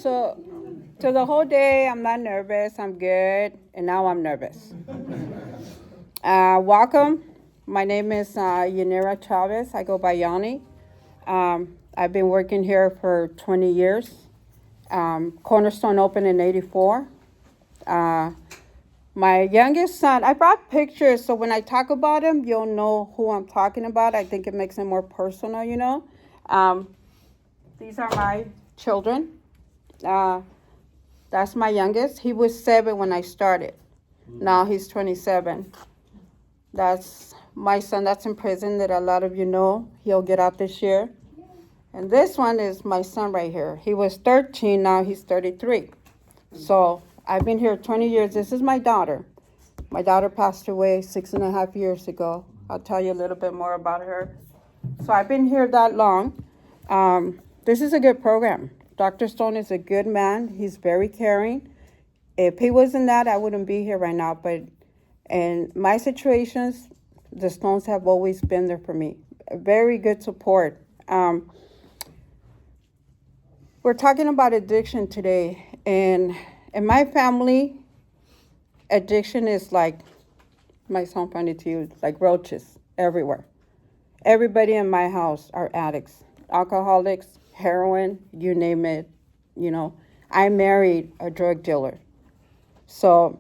So the whole day I'm not nervous, I'm good, and now I'm nervous. Welcome. My name is Yanira Chavez. I go by Yanni. I've been working here for 20 years. Cornerstone opened in '84. My youngest son, I brought pictures so when I talk about him, you'll know who I'm talking about. I think it makes it more personal, you know. These are my children. That's my youngest. He was 7 when I started. Now he's 27. That's my son that's in prison that a lot of you know. He'll get out this year. And this one is my son right here. He was 13, now he's 33. So I've been here 20 years. This is my daughter. My daughter passed away 6.5 years ago. I'll tell you a little bit more about her. So I've been here that long. This is a good program. Dr. Stone is a good man. He's very caring. If he wasn't that, I wouldn't be here right now. But in my situations, the Stones have always been there for me. Very good support. We're talking about addiction today. And in my family, addiction is like, might sound funny to you, like roaches everywhere. Everybody in my house are addicts, alcoholics, heroin, you name it. You know, I married a drug dealer. So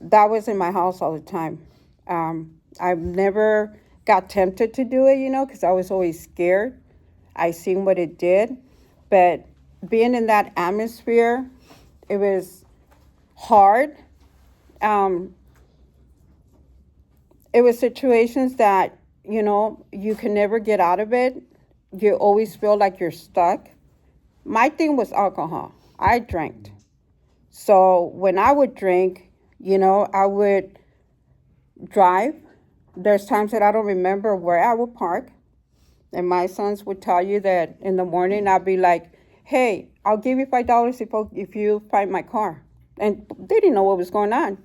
that was in my house all the time. I've never got tempted to do it, you know, because I was always scared. I seen what it did. But being in that atmosphere, it was hard. It was situations that, you know, you can never get out of it. You always feel like you're stuck. My thing was alcohol. I drank. So when I would drink, you know, I would drive. There's times that I don't remember where I would park. And my sons would tell you that in the morning I'd be like, hey, I'll give you $5 if you find my car. And they didn't know what was going on.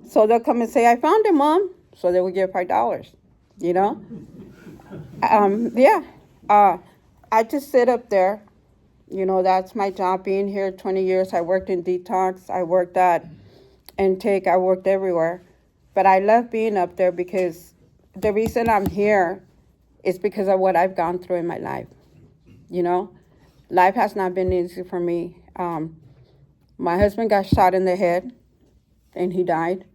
So they'll come and say, I found it, Mom. So they would give $5, you know? I just sit up there. You know, that's my job being here 20 years. I worked in detox. I worked at intake. I worked everywhere. But I love being up there because the reason I'm here is because of what I've gone through in my life. You know, life has not been easy for me. My husband got shot in the head and he died.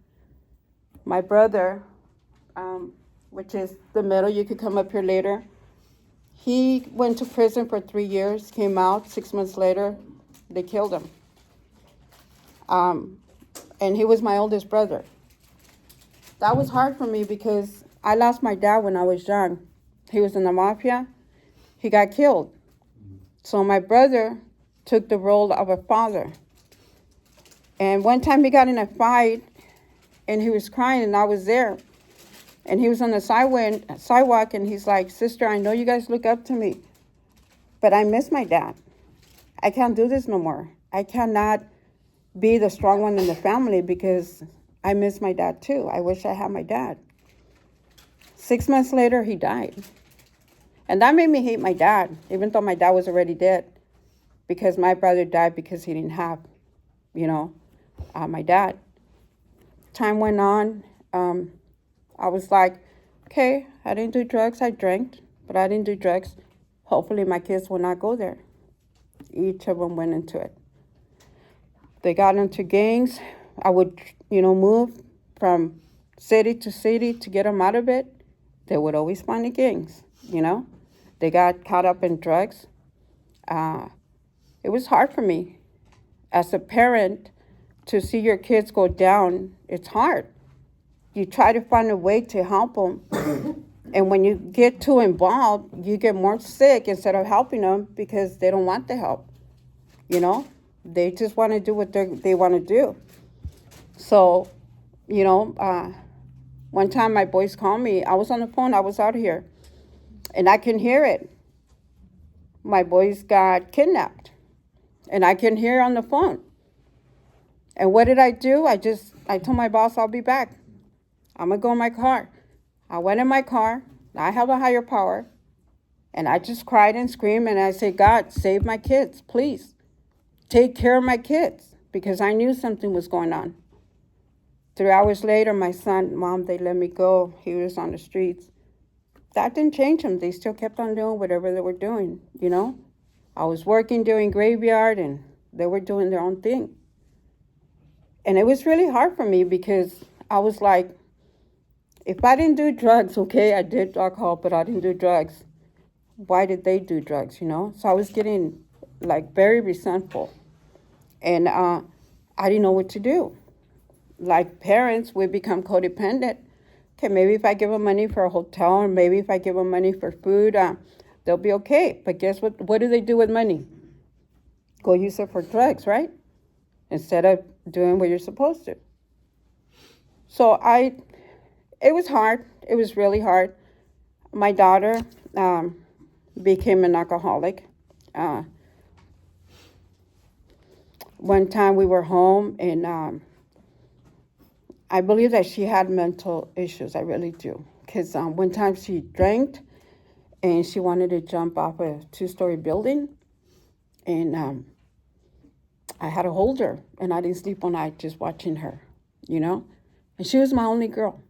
My brother, which is the middle, you could come up here later. He went to prison for 3 years, came out 6 months later, they killed him. And he was my oldest brother. That was hard for me because I lost my dad when I was young. He was in the mafia. He got killed. So my brother took the role of a father. And one time he got in a fight and he was crying and I was there. And he was on the sidewalk and he's like, sister, I know you guys look up to me, but I miss my dad. I can't do this no more. I cannot be the strong one in the family because I miss my dad too. I wish I had my dad. 6 months later, he died. And that made me hate my dad, even though my dad was already dead, because my brother died because he didn't have, you know, my dad. Time went on. I was like, okay, I didn't do drugs. I drank, but I didn't do drugs. Hopefully my kids will not go there. Each of them went into it. They got into gangs. I would, you know, move from city to city to get them out of it. They would always find the gangs, you know. They got caught up in drugs. It was hard for me. As a parent, to see your kids go down, it's hard. You try to find a way to help them. And when you get too involved, you get more sick instead of helping them because they don't want the help. You know, they just want to do what they want to do. So, you know, one time my boys called me. I was on the phone. I was out here. And I can hear it. My boys got kidnapped. And I can hear on the phone. And what did I do? I told my boss I'll be back. I'm going to go in my car. I went in my car. I have a higher power. And I just cried and screamed. And I said, God, save my kids, please. take care of my kids because I knew something was going on. 3 hours later, my son, Mom, they let me go. He was on the streets. That didn't change them. They still kept on doing whatever they were doing, you know? I was working during graveyard and they were doing their own thing. And it was really hard for me because I was like, if I didn't do drugs, okay, I did alcohol, but I didn't do drugs. Why did they do drugs, you know? So I was getting like very resentful. And I didn't know what to do. Like parents, we become codependent. Okay, maybe if I give them money for a hotel or maybe if I give them money for food, they'll be okay. But guess what? What do they do with money? Go use it for drugs, right? Instead of doing what you're supposed to. So it was hard. It was really hard. My daughter became an alcoholic. One time we were home and I believe that she had mental issues. I really do. Because one time she drank and she wanted to jump off a 2-story building. And I had to hold her. And I didn't sleep all night just watching her, you know. And she was my only girl.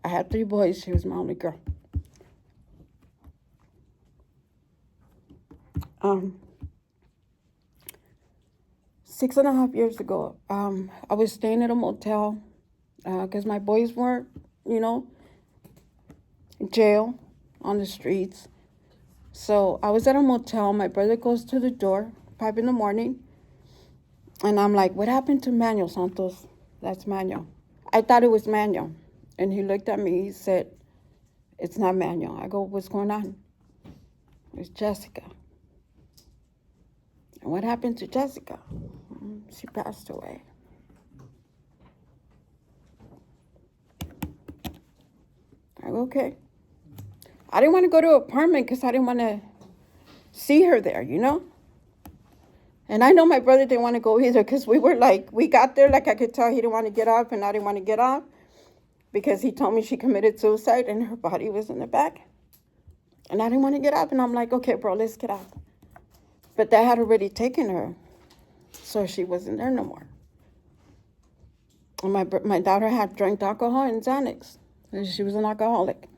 I had 3 boys. She was my only girl. 6.5 years ago, I was staying at a motel because my boys were, you know, in jail, on the streets. So I was at a motel. My brother goes to the door, 5 in the morning. And I'm like, what happened to Manuel Santos? That's Manuel. I thought it was Manuel. And he looked at me, he said, it's not Manuel. I go, what's going on? It's Jessica. And what happened to Jessica? She passed away. I go, okay. I didn't want to go to an apartment because I didn't want to see her there, you know? And I know my brother didn't want to go either because we got there, like I could tell he didn't want to get off and I didn't want to get off because he told me she committed suicide and her body was in the back. And I didn't want to get up and I'm like, okay, bro, let's get out. But they had already taken her, so she wasn't there no more. And my daughter had drank alcohol and Xanax. And she was an alcoholic.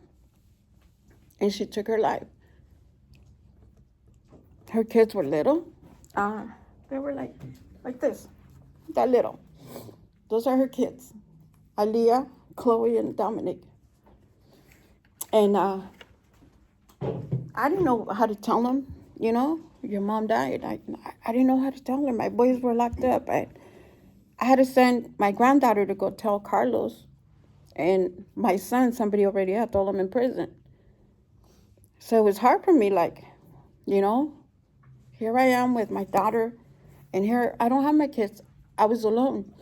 And she took her life. Her kids were little. They were like this, that little. Those are her kids, Aaliyah, Chloe, and Dominic. And I didn't know how to tell them, you know, your mom died. I didn't know how to tell them. My boys were locked up. I had to send my granddaughter to go tell Carlos. And my son, somebody already had told him in prison. So it was hard for me, like, you know, here I am with my daughter, and here I don't have my kids. I was alone.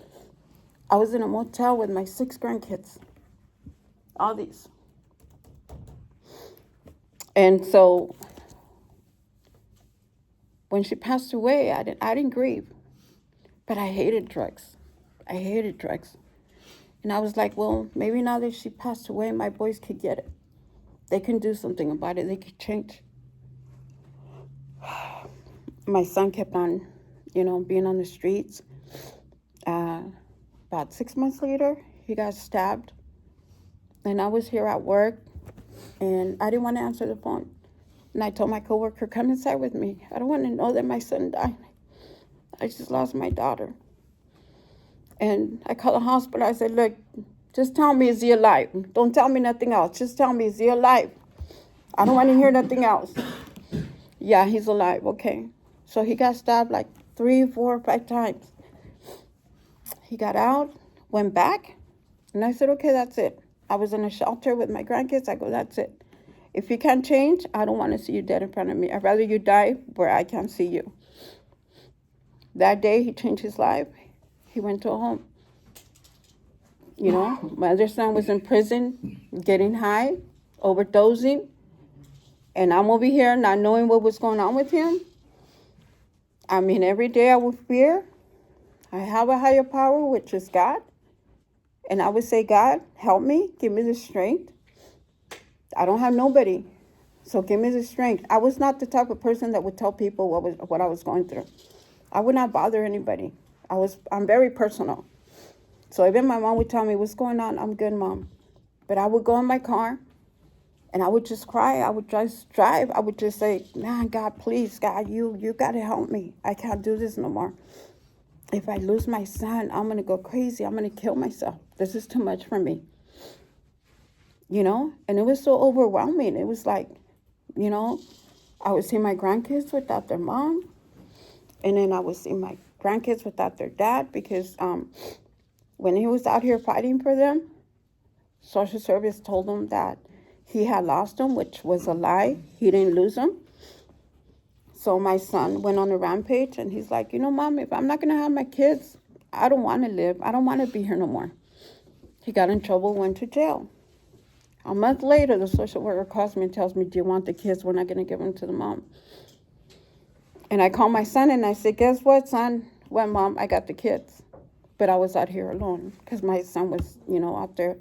I was in a motel with my 6 grandkids. All these. And so when she passed away, I didn't grieve. But I hated drugs. I hated drugs. And I was like, well, maybe now that she passed away, my boys could get it. They can do something about it. They could change. My son kept on, you know, being on the streets. About 6 months later, he got stabbed. And I was here at work, and I didn't want to answer the phone. And I told my coworker, come inside with me. I don't want to know that my son died. I just lost my daughter. And I called the hospital. I said, look, just tell me, is he alive? Don't tell me nothing else. Just tell me, is he alive? I don't want to hear nothing else. Yeah, he's alive. Okay. So he got stabbed like 3, 4, 5 times. He got out, went back, and I said, okay, that's it. I was in a shelter with my grandkids. I go, that's it. If you can't change, I don't want to see you dead in front of me. I'd rather you die where I can't see you. That day, he changed his life. He went to a home. You know, my other son was in prison, getting high, overdosing. And I'm over here not knowing what was going on with him. I mean, every day I would fear. I have a higher power, which is God. And I would say, God, help me. Give me the strength. I don't have nobody. So give me the strength. I was not the type of person that would tell people what I was going through. I would not bother anybody. I'm very personal. So even my mom would tell me, what's going on? I'm good, Mom. But I would go in my car and I would just cry. I would just drive. I would just say, man, God, please, God, you got to help me. I can't do this no more. If I lose my son, I'm going to go crazy. I'm going to kill myself. This is too much for me. You know? And it was so overwhelming. It was like, you know, I would see my grandkids without their mom. And then I would see my grandkids without their dad because when he was out here fighting for them, Social Service told him that he had lost them, which was a lie. He didn't lose them. So my son went on a rampage, and he's like, you know, Mom, if I'm not going to have my kids, I don't want to live. I don't want to be here no more. He got in trouble, went to jail. A month later, the social worker calls me and tells me, do you want the kids? We're not going to give them to the mom. And I call my son, and I said, guess what, son? Well, Mom, I got the kids. But I was out here alone because my son was, you know, out there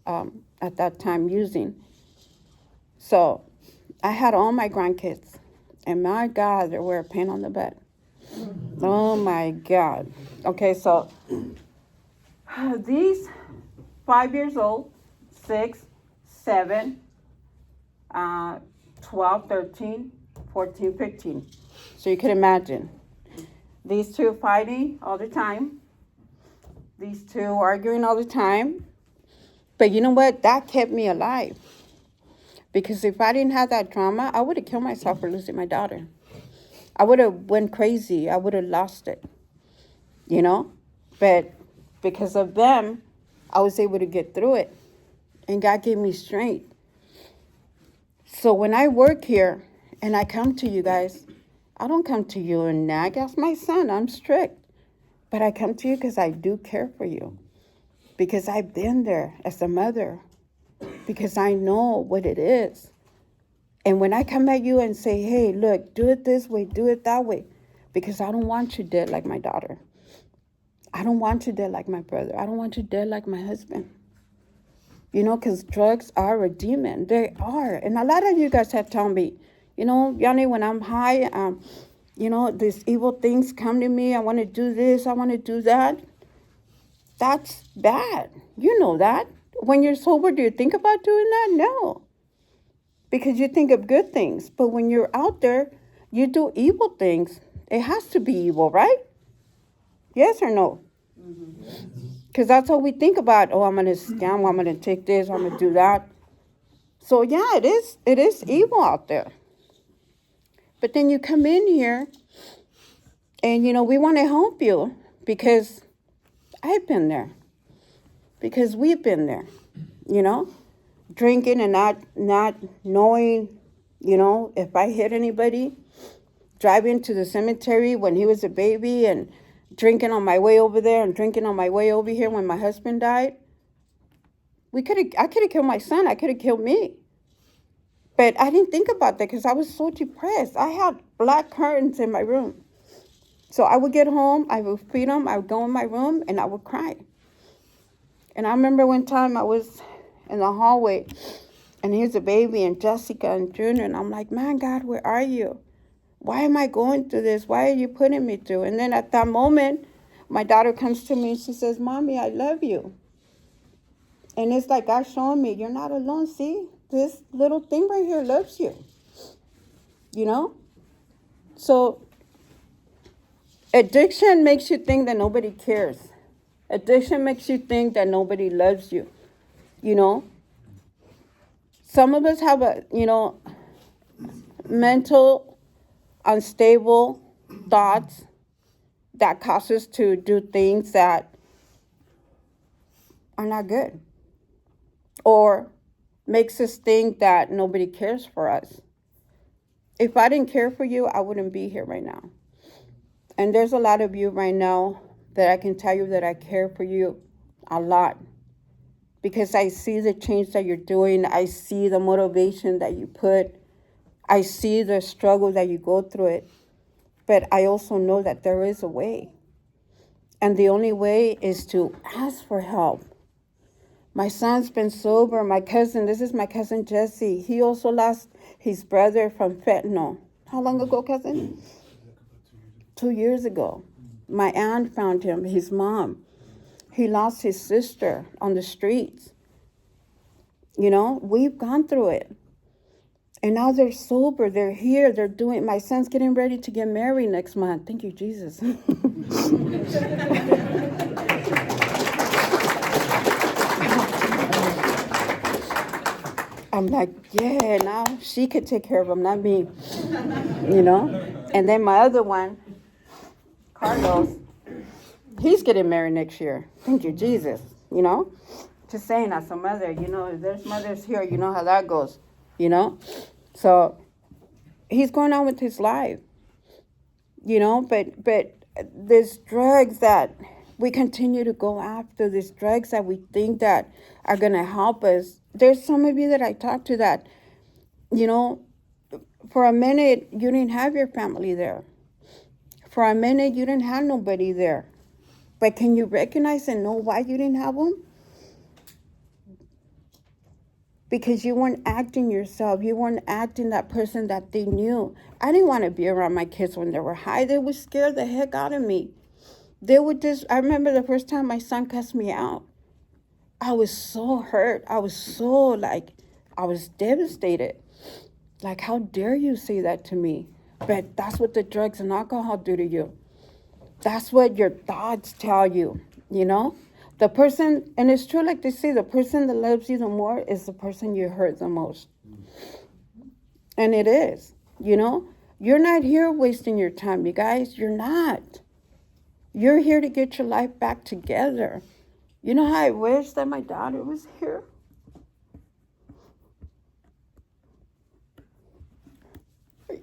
at that time using. So I had all my grandkids. And my God, they were a pain on the butt. Oh, my God. Okay, so these 5 years old, 6, 7, 12, 13, 14, 15. So you can imagine. These two fighting all the time. These two arguing all the time. But you know what? That kept me alive. Because if I didn't have that drama, I would have killed myself for losing my daughter. I would have went crazy. I would have lost it. You know? But because of them, I was able to get through it. And God gave me strength. So when I work here and I come to you guys, I don't come to you and nag. That's my son. I'm strict. But I come to you because I do care for you. Because I've been there as a mother. Because I know what it is. And when I come at you and say, hey, look, do it this way, do it that way. Because I don't want you dead like my daughter. I don't want you dead like my brother. I don't want you dead like my husband. You know, because drugs are a demon. They are. And a lot of you guys have told me, you know, Yanni, when I'm high, you know, these evil things come to me. I want to do this. I want to do that. That's bad. You know that. When you're sober, do you think about doing that? No. Because you think of good things. But when you're out there, you do evil things. It has to be evil, right? Yes or no? Because that's all we think about. Oh, I'm going to scam. I'm going to take this. I'm going to do that. So, yeah, it is evil out there. But then you come in here and, you know, we want to help you because I've been there. Because we've been there, you know, drinking and not knowing, you know, if I hit anybody, driving to the cemetery when he was a baby and drinking on my way over there and drinking on my way over here when my husband died. I could have killed my son. I could have killed me. But I didn't think about that because I was so depressed. I had black curtains in my room. So I would get home, I would feed him, I would go in my room, and I would cry. And I remember one time I was in the hallway, and here's a baby, and Jessica and Junior, and I'm like, man, God, where are you? Why am I going through this? Why are you putting me through? And then at that moment, my daughter comes to me and she says, Mommy, I love you. And it's like God showing me, you're not alone. See, this little thing right here loves you. You know? So addiction makes you think that nobody cares. Addiction makes you think that nobody loves you. You know? Some of us have a, you know, mental unstable thoughts that cause us to do things that are not good. Or makes us think that nobody cares for us. If I didn't care for you, I wouldn't be here right now. And there's a lot of you right now that I can tell you that I care for you a lot. Because I see the change that you're doing. I see the motivation that you put. I see the struggle that you go through it. But I also know that there is a way. And the only way is to ask for help. My son's been sober. My cousin, this is my cousin Jesse. He also lost his brother from fentanyl. How long ago, cousin? 2 years ago. My aunt found him, his mom. He lost his sister on the streets. You know, we've gone through it. And now they're sober. They're here. They're doing, my son's getting ready to get married next month. Thank you, Jesus. I'm like, yeah, now she could take care of him, not me. You know? And then my other one, Carlos, he's getting married next year. Thank you, Jesus. You know? Just saying, as a mother, you know, if there's mothers here, you know how that goes. You know? So he's going on with his life. You know, but there's drugs that we continue to go after, these drugs that we think that are going to help us. There's some of you that I talk to that, you know, for a minute, you didn't have your family there. For a minute, you didn't have nobody there. But can you recognize and know why you didn't have them? Because you weren't acting yourself. You weren't acting that person that they knew. I didn't want to be around my kids when they were high. They would scare the heck out of me. They would just, I remember the first time my son cussed me out. I was so hurt. I was devastated. Like, how dare you say that to me? But that's what the drugs and alcohol do to you. That's what your thoughts tell you, you know? The person, and it's true like they say, the person that loves you the more is the person you hurt the most. And it is, you know? You're not here wasting your time, you guys. You're not. You're here to get your life back together. You know how I wish that my daughter was here?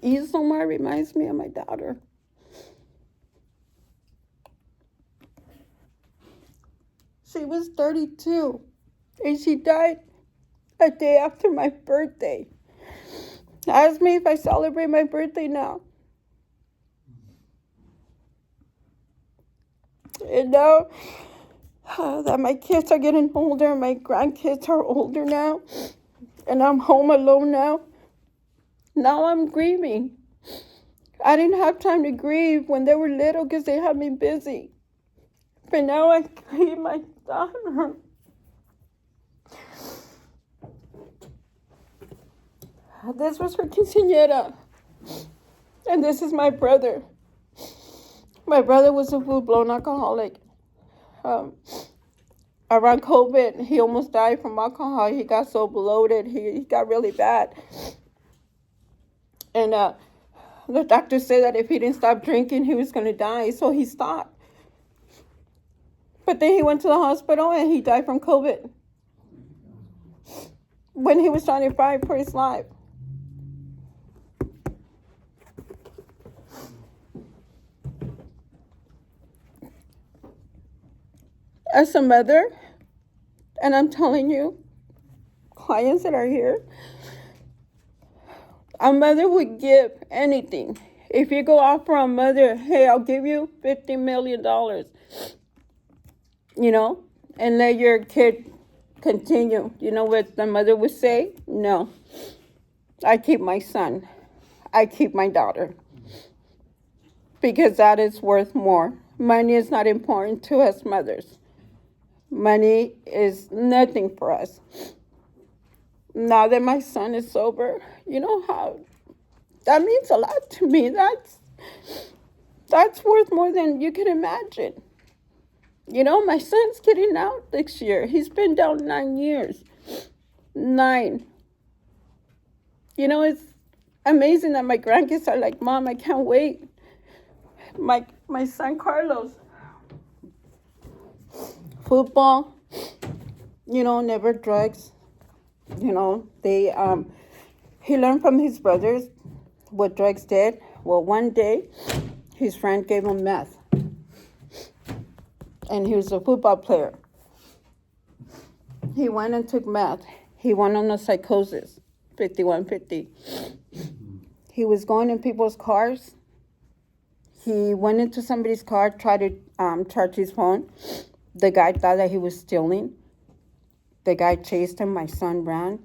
Isomar reminds me of my daughter. She was 32, and she died a day after my birthday. Ask me if I celebrate my birthday now. And now that my kids are getting older, my grandkids are older now, and I'm home alone now, now I'm grieving. I didn't have time to grieve when they were little because they had me busy. But now I grieve my daughter. This was her quinceañera. And this is my brother. My brother was a full-blown alcoholic. Around COVID, he almost died from alcohol. He got so bloated. He got really bad. And the doctor said that if he didn't stop drinking, he was going to die. So he stopped. But then he went to the hospital and he died from COVID when he was trying to fight for his life. As a mother, and I'm telling you, clients that are here, a mother would give anything. If you go offer a mother, hey, I'll give you $50 million, you know, and let your kid continue. You know what the mother would say? No, I keep my son. I keep my daughter. Because that is worth more. Money is not important to us mothers. Money is nothing for us. Now that my son is sober, you know how that means a lot to me. That's worth more than you can imagine. You know, my son's getting out next year. He's been down 9 years. 9. You know, it's amazing that my grandkids are like, Mom, I can't wait. My son Carlos, football, you know, never drugs. You know, he learned from his brothers what drugs did. Well, one day, his friend gave him meth. And he was a football player. He went and took meth. He went on a psychosis, 5150. He was going in people's cars. He went into somebody's car, tried to charge his phone. The guy thought that he was stealing. The guy chased him. My son ran.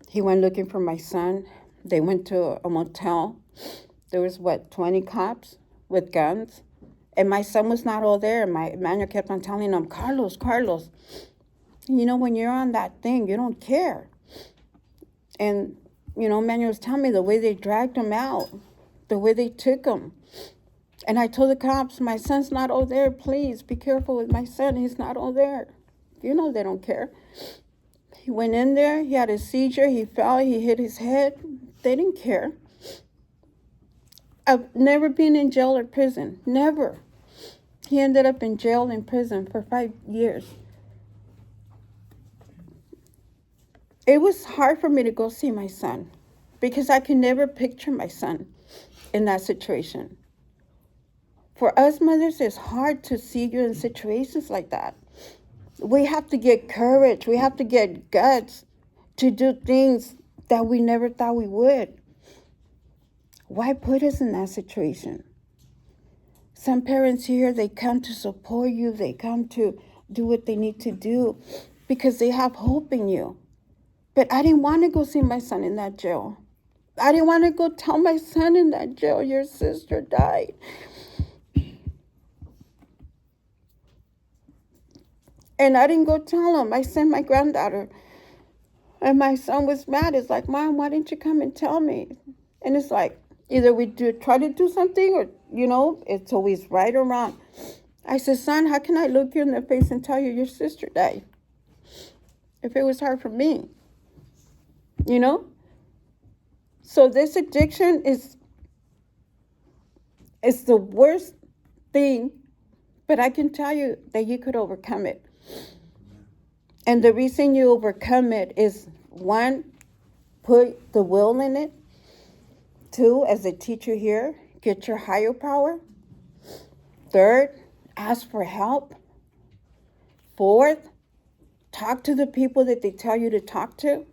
He went looking for my son. They went to a motel. There was, 20 cops with guns. And my son was not all there. My Manuel kept on telling him, Carlos, Carlos. You know, when you're on that thing, you don't care. And, Manuel was telling me the way they dragged him out, the way they took him. And I told the cops, my son's not all there. Please be careful with my son. He's not all there. They don't care. He went in there. He had a seizure. He fell. He hit his head. They didn't care. I've never been in jail or prison. Never. He ended up in jail and prison for 5 years. It was hard for me to go see my son because I could never picture my son in that situation. For us mothers, it's hard to see you in situations like that. We have to get courage. We have to get guts to do things that we never thought we would. Why put us in that situation? Some parents here, they come to support you. They come to do what they need to do because they have hope in you. But I didn't want to go see my son in that jail. I didn't want to go tell my son in that jail, your sister died. And I didn't go tell him. I sent my granddaughter. And my son was mad. It's like, Mom, why didn't you come and tell me? And it's like, either we try to do something or, it's always right or wrong. I said, son, how can I look you in the face and tell you your sister died? If it was hard for me. So this addiction is the worst thing, but I can tell you that you could overcome it. And the reason you overcome it is, 1, put the will in it. 2, as a teacher here, get your higher power. 3rd, ask for help. 4th, talk to the people that they tell you to talk to.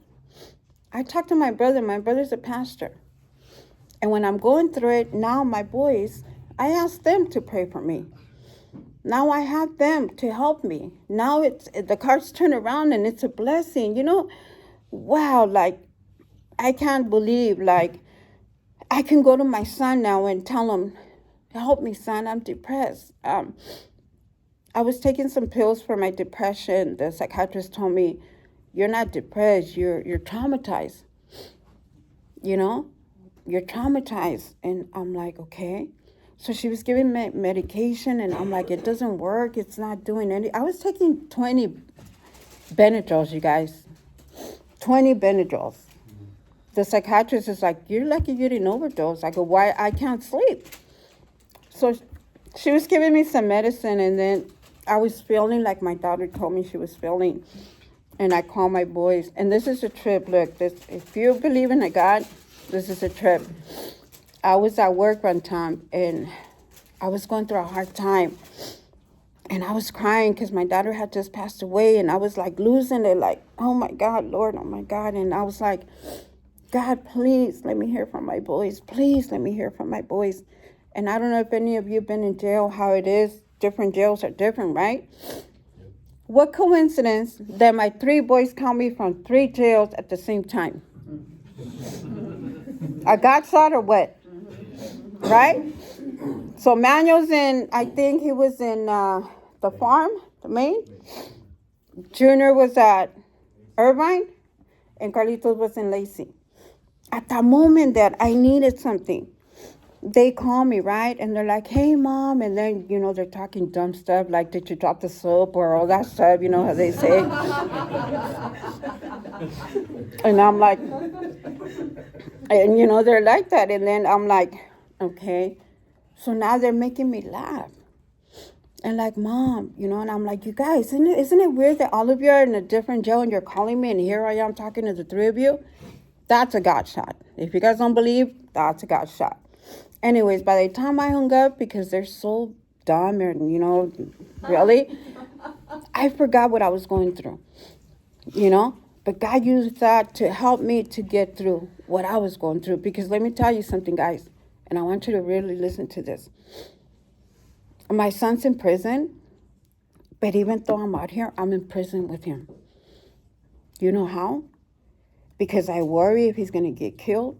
I talk to my brother. My brother's a pastor. And when I'm going through it, now my boys, I ask them to pray for me. Now I have them to help me. Now the cards turn around and it's a blessing. Wow, I can't believe, I can go to my son now and tell him, help me, son, I'm depressed. I was taking some pills for my depression. The psychiatrist told me, you're not depressed, you're traumatized. You're traumatized. And I'm like, okay. So she was giving me medication, and I'm like, it doesn't work. It's not doing any. I was taking 20 Benadryls, you guys. 20 Benadryls. The psychiatrist is like, you're lucky you didn't overdose. I go, why? I can't sleep. So she was giving me some medicine, and then I was feeling like my daughter told me she was feeling. And I called my boys. And this is a trip. Look, if you believe in a God, this is a trip. I was at work one time, and I was going through a hard time. And I was crying because my daughter had just passed away. And I was losing it, oh my God, Lord, oh my God. And I was like, God, please let me hear from my boys. Please let me hear from my boys. And I don't know if any of you have been in jail, how it is. Different jails are different, right? What coincidence that my 3 boys called me from 3 jails at the same time? I got shot or what? Right? So Manuel's I think he was in the farm, the Maine. Junior was at Irvine, and Carlitos was in Lacey. At that moment that I needed something, they call me, right? And they're like, hey, Mom. And then, they're talking dumb stuff like, did you drop the soap or all that stuff, how they say. And I'm like, and, they're like that. And then I'm like, okay. So now they're making me laugh. And like, Mom, and I'm like, you guys, isn't it weird that all of you are in a different jail and you're calling me and here I am talking to the 3 of you? That's a God shot. If you guys don't believe, that's a God shot. Anyways, by the time I hung up, because they're so dumb and, really, I forgot what I was going through, But God used that to help me to get through what I was going through. Because let me tell you something, guys, and I want you to really listen to this. My son's in prison, but even though I'm out here, I'm in prison with him. You know how? Because I worry if he's going to get killed.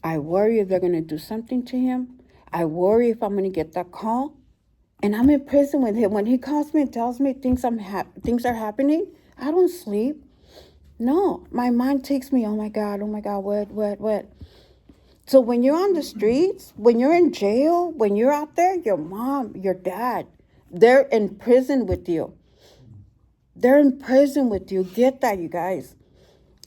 I worry if they're going to do something to him. I worry if I'm going to get that call. And I'm in prison with him. When he calls me and tells me things are happening, I don't sleep. No, my mind takes me, oh my God, what? So when you're on the streets, when you're in jail, when you're out there, your mom, your dad, they're in prison with you. They're in prison with you. Get that, you guys.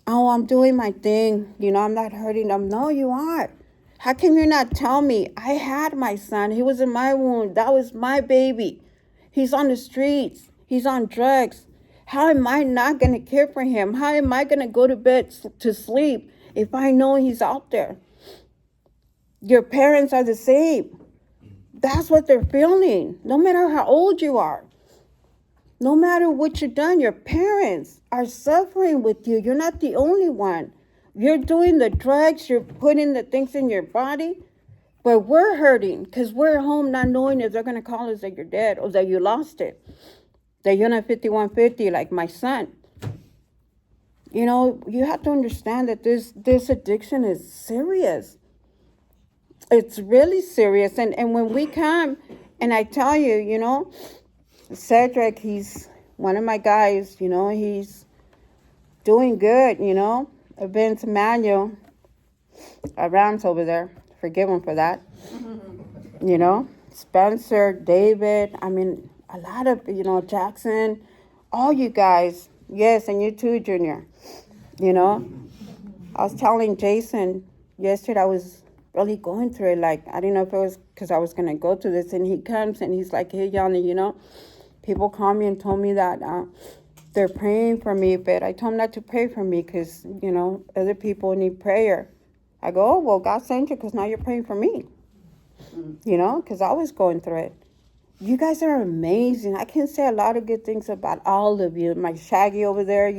Oh, I'm doing my thing. I'm not hurting them. No, you are. How can you not tell me? I had my son. He was in my womb. That was my baby. He's on the streets. He's on drugs. How am I not going to care for him? How am I going to go to bed to sleep if I know he's out there? Your parents are the same. That's what they're feeling. No matter how old you are. No matter what you've done, your parents are suffering with you. You're not the only one. You're doing the drugs, you're putting the things in your body, but we're hurting because we're home not knowing if they're going to call us that you're dead or that you lost it, that you're not 5150 like my son. You have to understand that this addiction is serious. It's really serious. And when we come, and I tell you, Cedric, he's one of my guys, he's doing good, Vince Manuel, Rams over there, forgive him for that, Spencer, David, a lot of, Jackson, all you guys, yes, and you too, Junior, I was telling Jason yesterday, I was really going through it, like, I didn't know if it was because I was going to go through this, and he comes, and he's like, hey, Yanni, people called me and told me that they're praying for me, but I told them not to pray for me because, other people need prayer. I go, oh, well, God sent you because now you're praying for me, because I was going through it. You guys are amazing. I can say a lot of good things about all of you. My Shaggy over there,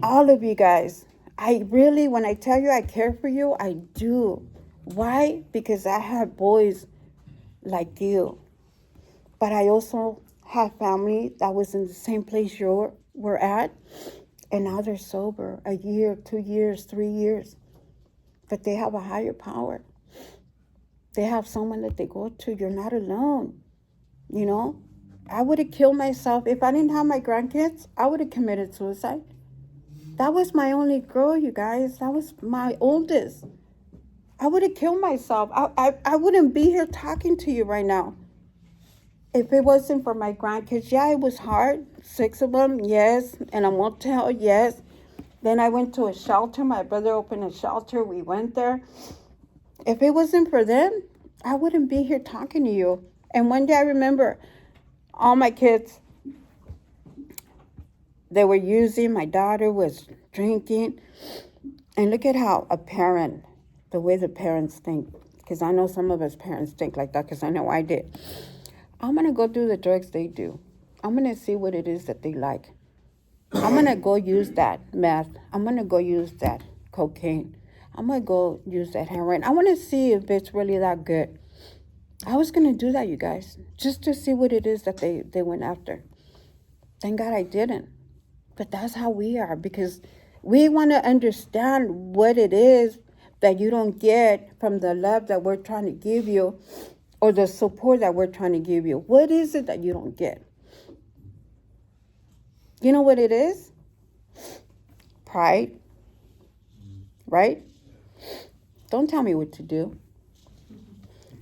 all of you guys. I really, when I tell you I care for you, I do. Why? Because I have boys like you. But I also have family that was in the same place we're at, and now they're sober 1 year, 2 years, 3 years. But they have a higher power. They have someone that they go to. You're not alone. I would have killed myself. If I didn't have my grandkids, I would have committed suicide. That was my only girl, you guys. That was my oldest. I would have killed myself. I wouldn't be here talking to you right now. If it wasn't for my grandkids, yeah, it was hard. 6 of them, yes. And I won't tell, yes. Then I went to a shelter. My brother opened a shelter. We went there. If it wasn't for them, I wouldn't be here talking to you. And one day I remember all my kids, they were using. My daughter was drinking. And look at how a parent, the way the parents think, because I know some of us parents think like that because I know I did. I'm going to go do the drugs they do. I'm going to see what it is that they like. I'm going to go use that meth. I'm going to go use that cocaine. I'm going to go use that heroin. I want to see if it's really that good. I was going to do that, you guys, just to see what it is that they went after. Thank God I didn't. But that's how we are, because we want to understand what it is that you don't get from the love that we're trying to give you, or the support that we're trying to give you. What is it that you don't get? You know what it is? Pride. Right? Don't tell me what to do.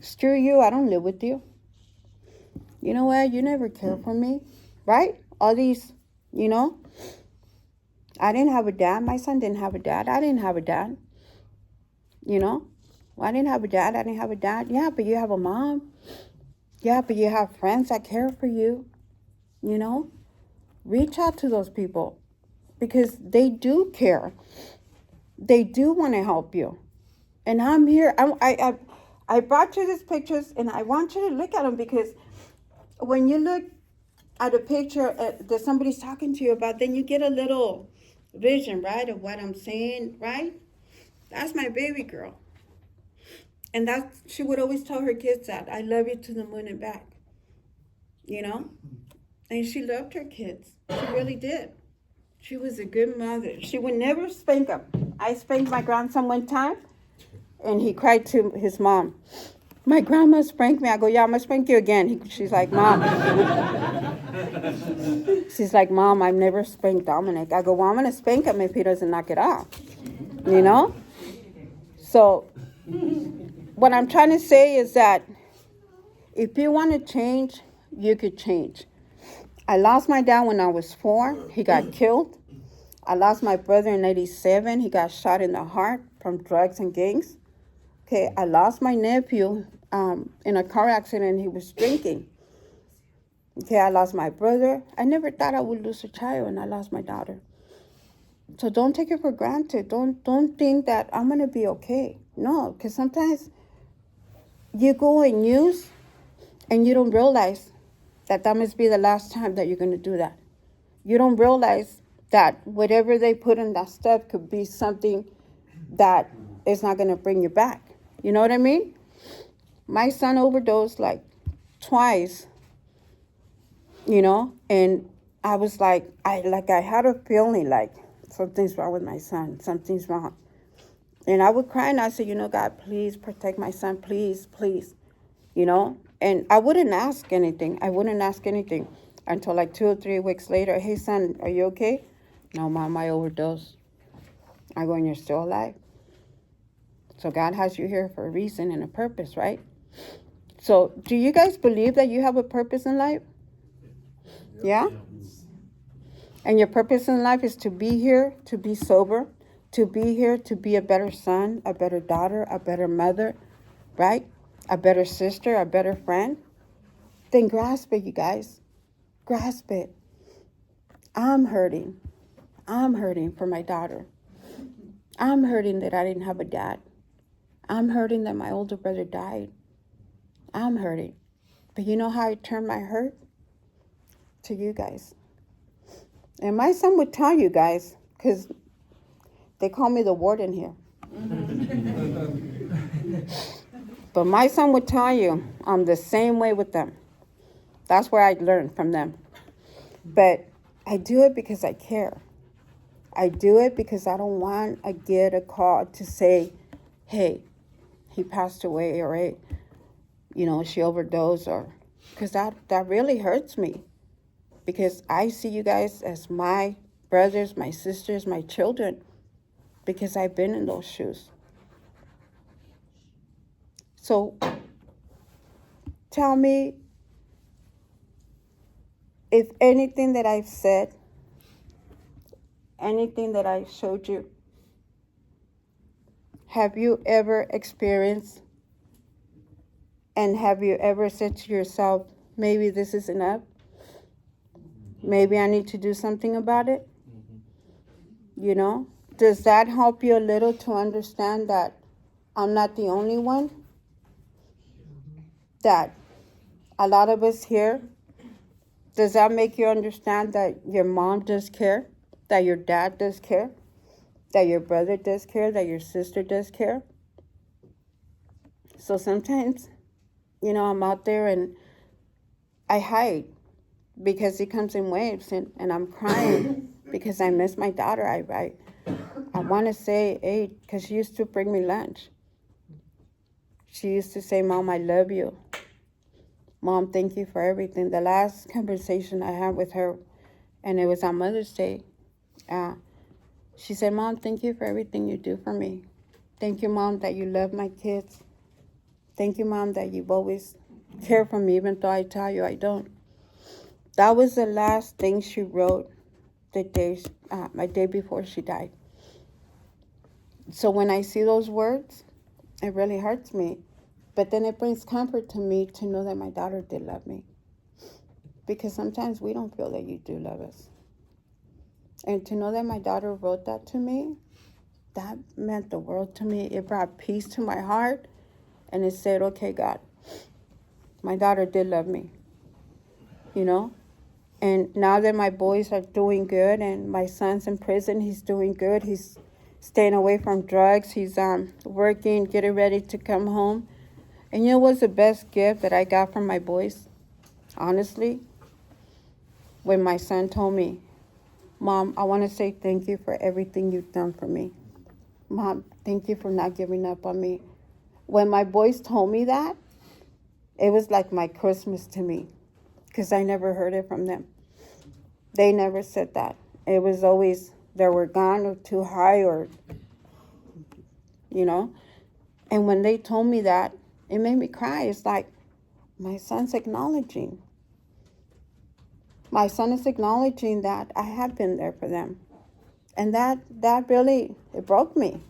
Screw you, I don't live with you. You know what? You never cared for me. Right? All these, I didn't have a dad. My son didn't have a dad. I didn't have a dad. Well, I didn't have a dad. I didn't have a dad. Yeah, but you have a mom. Yeah, but you have friends that care for you. Reach out to those people because they do care. They do want to help you. And I'm here. I brought you these pictures, and I want you to look at them, because when you look at a picture that somebody's talking to you about, then you get a little vision, right, of what I'm saying, right? That's my baby girl. And she would always tell her kids that, I love you to the moon and back, And she loved her kids. She really did. She was a good mother. She would never spank them. I spanked my grandson one time, And he cried to his mom, my grandma spanked me. I go, yeah, I'm going to spank you again. She's like, Mom. She's like, Mom, I've never spanked Dominic. I go, well, I'm going to spank him if he doesn't knock it off. You know? So what I'm trying to say is that if you want to change, you could change. I lost my dad when I was 4. He got killed. I lost my brother in 87. He got shot in the heart from drugs and gangs. Okay, I lost my nephew in a car accident. He was drinking. Okay, I lost my brother. I never thought I would lose a child, and I lost my daughter. So don't take it for granted. Don't think that I'm going to be okay. No, because sometimes you go and use, and you don't realize that must be the last time that you're going to do that. You don't realize that whatever they put in that stuff could be something that is not going to bring you back. You know what I mean? My son overdosed like twice, you know, and I was like, I had a feeling like something's wrong with my son. Something's wrong. And I would cry and I said, you know, God, please protect my son. Please, please, you know. And I wouldn't ask anything. Until like 2 or 3 weeks later. Hey, son, are you okay? No, Mom, I overdosed. I go, and you're still alive. So God has you here for a reason and a purpose, right? So do you guys believe that you have a purpose in life? Yeah? And your purpose in life is to be here, to be sober, to be here, to be a better son, a better daughter, a better mother, right? A better sister, a better friend. Then grasp it, you guys. Grasp it. I'm hurting. I'm hurting for my daughter. I'm hurting that I didn't have a dad. I'm hurting that my older brother died. I'm hurting. But you know how I turn my hurt? To you guys. And my son would tell you guys, because they call me the warden here. But my son would tell you I'm the same way with them. That's where I learned from them. But I do it because I care. I do it because I don't want to get a call to say, hey, he passed away, or hey, you know, she overdosed, or because that really hurts me. Because I see you guys as my brothers, my sisters, my children, because I've been in those shoes. So tell me if anything that I've said, anything that I showed you, have you ever experienced, and have you ever said to yourself, maybe this is enough? Maybe I need to do something about it? You know? Does that help you a little to understand that I'm not the only one? That a lot of us here, does that make you understand that your mom does care? That your dad does care? That your brother does care? That your sister does care? So sometimes, you know, I'm out there and I hide because it comes in waves, and I'm crying because I miss my daughter. I want to say, hey, because she used to bring me lunch. She used to say, Mom, I love you. Mom, thank you for everything. The last conversation I had with her, and it was on Mother's Day, she said, Mom, thank you for everything you do for me. Thank you, Mom, that you love my kids. Thank you, Mom, that you've always cared for me, even though I tell you I don't. That was the last thing she wrote my day before she died. So when I see those words, it really hurts me. But then it brings comfort to me to know that my daughter did love me. Because sometimes we don't feel that you do love us. And to know that my daughter wrote that to me, that meant the world to me. It brought peace to my heart. And it said, okay, God, my daughter did love me. You know? And now that my boys are doing good and my son's in prison, he's doing good. He's staying away from drugs. He's working, getting ready to come home. And you know what's the best gift that I got from my boys? Honestly, when my son told me, Mom, I want to say thank you for everything you've done for me. Mom, thank you for not giving up on me. When my boys told me that, it was like my Christmas to me, because I never heard it from them. They never said that. It was always they were gone or too high or, you know. And when they told me that, it made me cry. It's like my son's acknowledging. My son is acknowledging that I have been there for them. And that really, it broke me,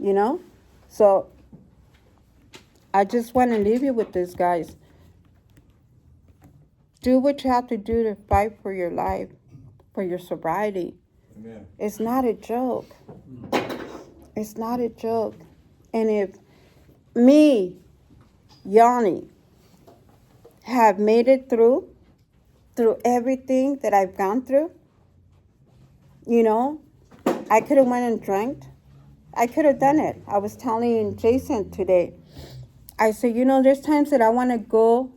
you know. So I just want to leave you with this, guys. Do what you have to do to fight for your life, for your sobriety. Amen. It's not a joke. It's not a joke. And if me, Yanni, have made it through everything that I've gone through, you know, I could have went and drank. I could have done it. I was telling Jason today, I said, you know, there's times that I want to go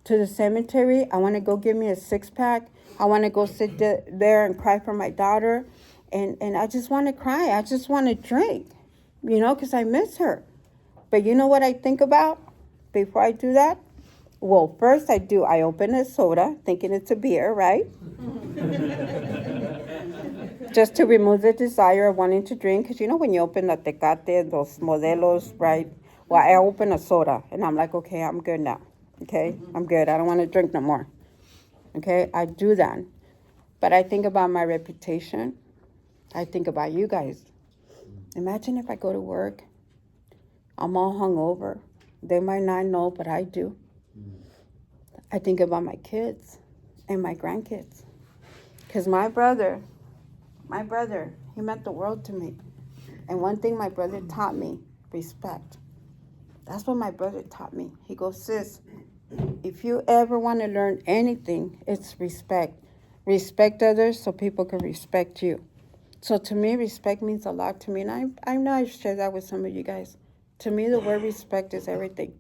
to the cemetery. I want to go give me a 6-pack. I want to go sit there and cry for my daughter. And I just want to cry. I just want to drink, you know, because I miss her. But you know what I think about before I do that? Well, first I open a soda, thinking it's a beer, right? Just to remove the desire of wanting to drink. Because you know when you open the Tecate, those Modelos, right? Well, I open a soda, and I'm like, okay, I'm good now. Okay, I'm good. I don't want to drink no more. Okay, I do that. But I think about my reputation. I think about you guys. Imagine if I go to work, I'm all hungover. They might not know, but I do. I think about my kids and my grandkids. Because my brother, he meant the world to me. And one thing my brother taught me, respect. That's what my brother taught me. He goes, sis, if you ever want to learn anything, it's respect. Respect others so people can respect you. So to me, respect means a lot to me. And I know I've shared that with some of you guys. To me, the word respect is everything.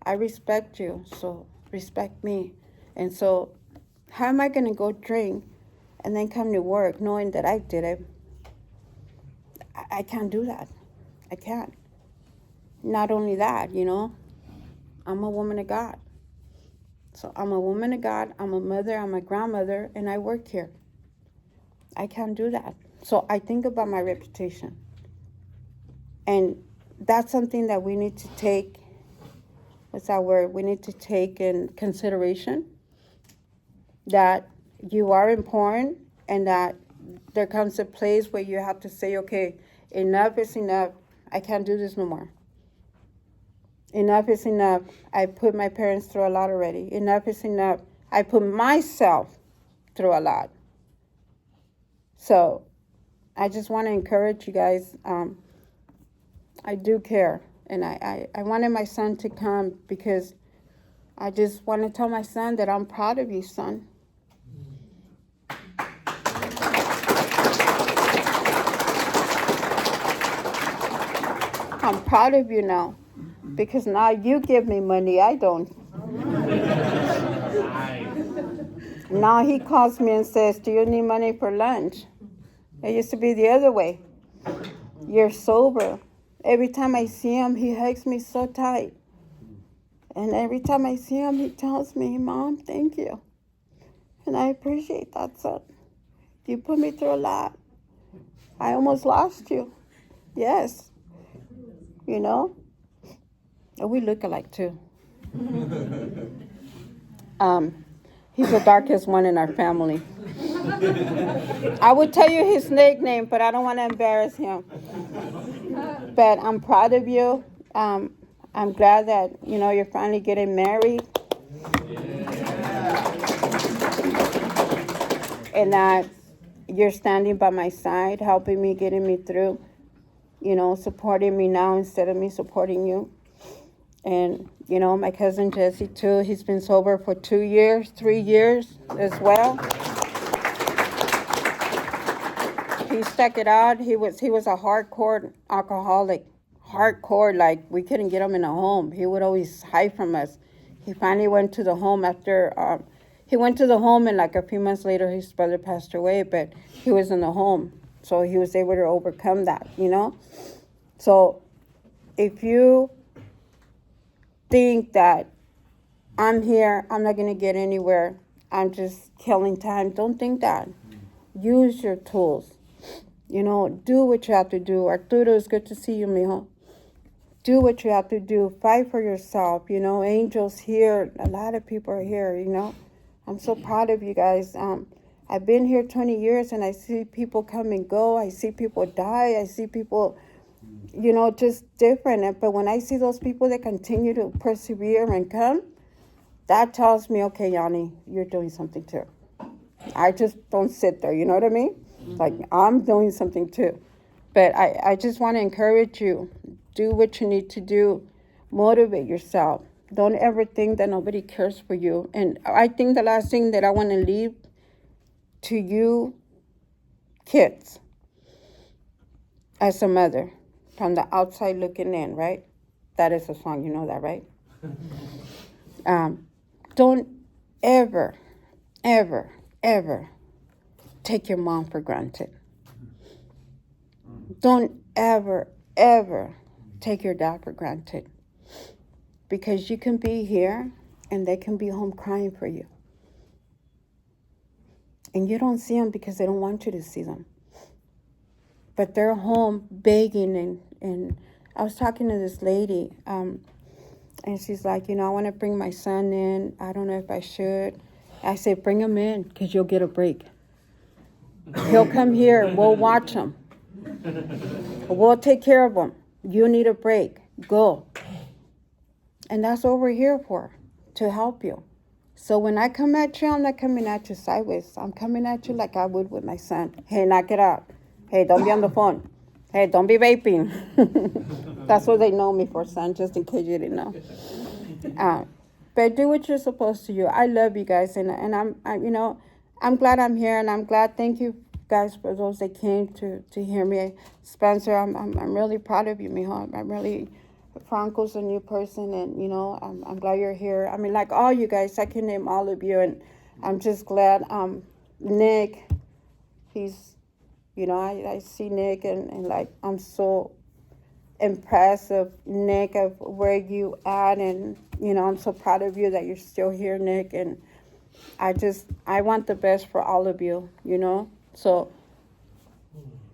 I respect you, so respect me. And so how am I going to go drink and then come to work knowing that I did it? I can't do that. I can't. Not only that, you know, I'm a woman of God. So I'm a woman of God, I'm a mother, I'm a grandmother, and I work here. I can't do that. So I think about my reputation. And that's something that we need to take, what's that word? We need to take in consideration that you are important and that there comes a place where you have to say, okay, enough is enough. I can't do this no more. Enough is enough. I put my parents through a lot already. Enough is enough. I put myself through a lot. So I just want to encourage you guys. I do care. And I wanted my son to come because I just want to tell my son that I'm proud of you, son. I'm proud of you now. Because now you give me money, I don't. Now he calls me and says, do you need money for lunch? It used to be the other way. You're sober. Every time I see him, he hugs me so tight. And every time I see him, he tells me, Mom, thank you. And I appreciate that, son. You put me through a lot. I almost lost you. Yes. You know? And we look alike, too. He's the darkest one in our family. I would tell you his nickname, but I don't want to embarrass him. But I'm proud of you. I'm glad that, you know, you're finally getting married. And that you're standing by my side, helping me, getting me through, you know, supporting me now instead of me supporting you. And, you know, my cousin Jesse, too, he's been sober for 2 years, 3 years as well. He stuck it out. He was a hardcore alcoholic. Hardcore, like we couldn't get him in a home. He would always hide from us. He finally went to the home after, he went to the home and like a few months later his brother passed away, but he was in the home. So he was able to overcome that, you know? So if you think that I'm here, I'm not going to get anywhere, I'm just killing time. Don't think that. Use your tools. You know, do what you have to do. Arturo, it's good to see you, mijo. Do what you have to do. Fight for yourself. You know, Angel's here. A lot of people are here, you know. I'm so proud of you guys. I've been here 20 years and I see people come and go. I see people die. I see people, you know, just different. But when I see those people that continue to persevere and come, that tells me, okay, Yanni, you're doing something too. I just don't sit there, you know what I mean? Like, I'm doing something too. But I just want to encourage you. Do what you need to do. Motivate yourself. Don't ever think that nobody cares for you. And I think the last thing that I want to leave to you kids, as a mother, from the outside looking in, right? That is a song, you know that, right? Don't ever, ever, ever take your mom for granted. Don't ever, ever take your dad for granted. Because you can be here and they can be home crying for you. And you don't see them because they don't want you to see them. But they're home begging. And I was talking to this lady, and she's like, you know, I want to bring my son in. I don't know if I should. I said, bring him in because you'll get a break. He'll come here. We'll watch him. We'll take care of him. You need a break. Go. And that's what we're here for, to help you. So when I come at you, I'm not coming at you sideways. I'm coming at you like I would with my son. Hey, knock it out. Hey, don't be on the phone. Hey, don't be vaping. That's what they know me for, son, just in case you didn't know. But do what you're supposed to do. I love you guys, and I'm glad I'm here, and I'm glad. Thank you guys for those that came to hear me. Spencer, I'm really proud of you, mijo. I'm really. Franco's a new person, and you know, I'm glad you're here. I mean, like all you guys, I can name all of you, and I'm just glad. Nick, he's, you know, I see Nick, and like I'm so impressed of Nick, of where you at, and you know, I'm so proud of you that you're still here, Nick, and I want the best for all of you, you know. So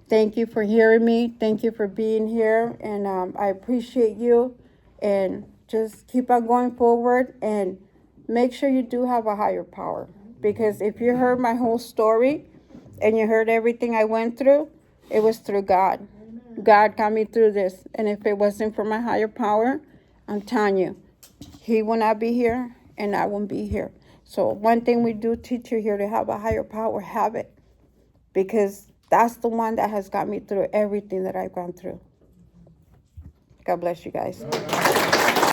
thank you for hearing me. Thank you for being here. And I appreciate you. And just keep on going forward. And make sure you do have a higher power. Because if you heard my whole story and you heard everything I went through, it was through God. God got me through this. And if it wasn't for my higher power, I'm telling you, He will not be here and I won't be here. So one thing we do teach you here, to have a higher power, have it. Because that's the one that has got me through everything that I've gone through. God bless you guys.